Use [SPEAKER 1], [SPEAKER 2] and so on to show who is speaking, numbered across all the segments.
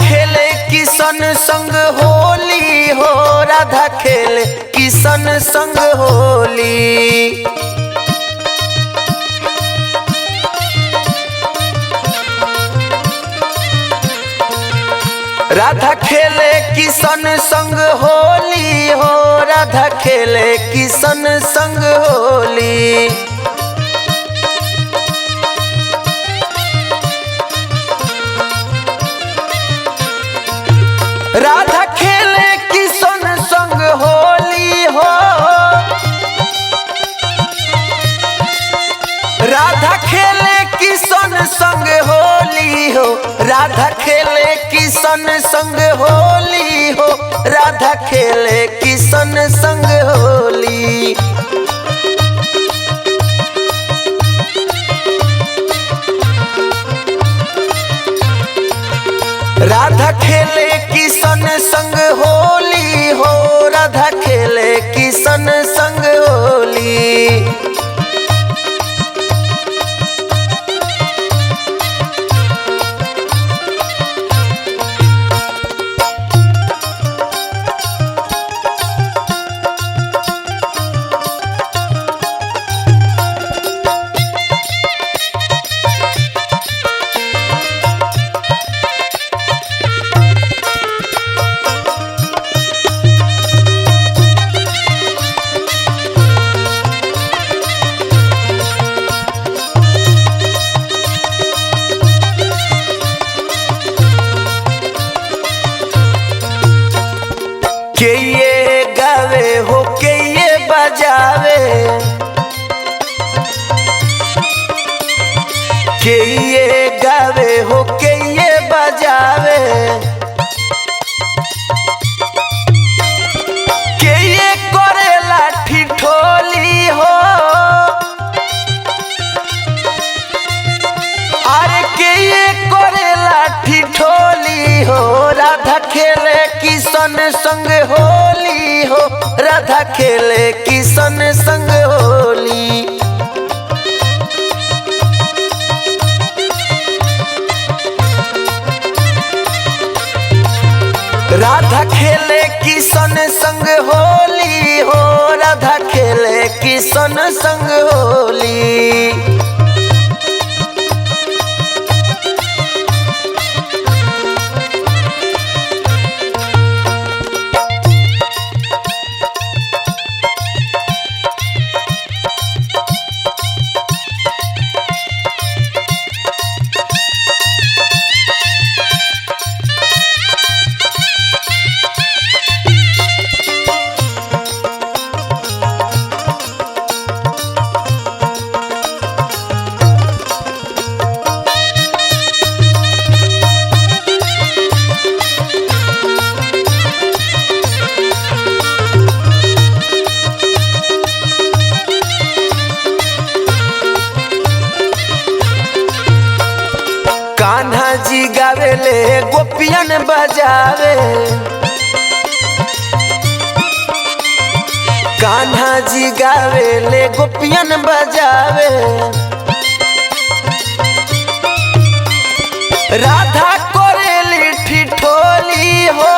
[SPEAKER 1] खेले किशन संग होली हो, राधा खेले किशन संग होली। राधा खेले किशन संग होली हो, राधा खेले किशन संग होली। राधा खेले किशन संग होली हो, राधा खेले किशन संग होली हो, राधा खेले किशन संग होली हो, राधा खेले किशन संग होली। राधा खेले किशन संग होली हो, राधा खेले किशन संग होली। के ये गावे हो के ये बजावे, के ये गावे हो के ये बजावे, के ये करेला ठिठोली हो, अरे के ये करेला ठिठोली हो। राधा खेले किशन संग होली हो, राधा खेले किशन संग होली। राधा खेले किशन संग होली हो, राधा खेले किशन संग होली। कान्हा जी गावेले गोपियन बजावे, कान्हा जी गावेले गोपियन बजावे। राधा करेली ठिठोली हो,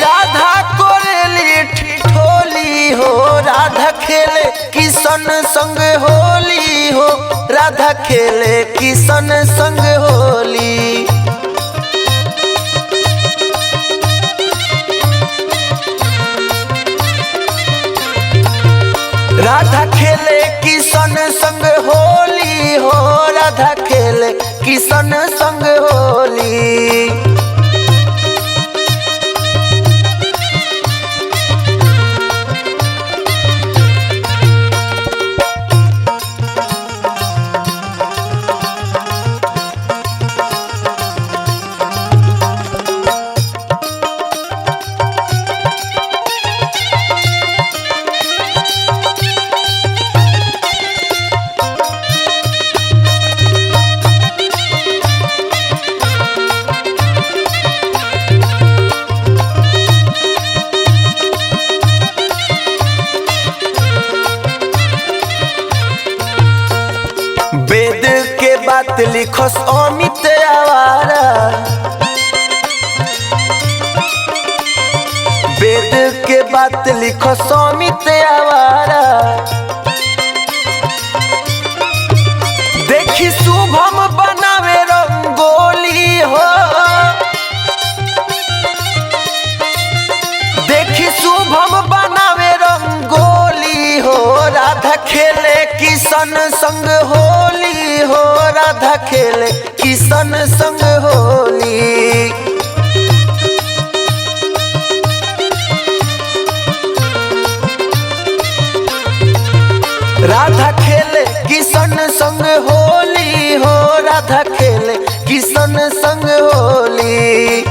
[SPEAKER 1] राधा करेली ठिठोली हो, राधा खेले किशन संग होली हो, राधा खेले किशन संग होली। राधा खेले किशन संग होली हो, राधा खेले किशन संग होली। बात लिखस अमित आवारा, वेद के बात लिखस अमित आवारा। देखी शुभम बनावे रंगोली हो, देखी शुभम बनावे रंगोली हो। राधा खेले किशन संग होली हो, राधा खेले किशन संग होली। राधा खेले किशन संग होली हो, राधा खेले किशन संग होली।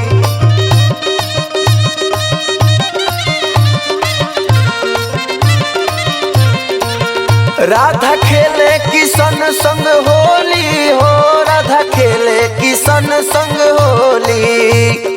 [SPEAKER 1] राधा खेले किशन संग होली हो, राधा खेले किशन संग होली।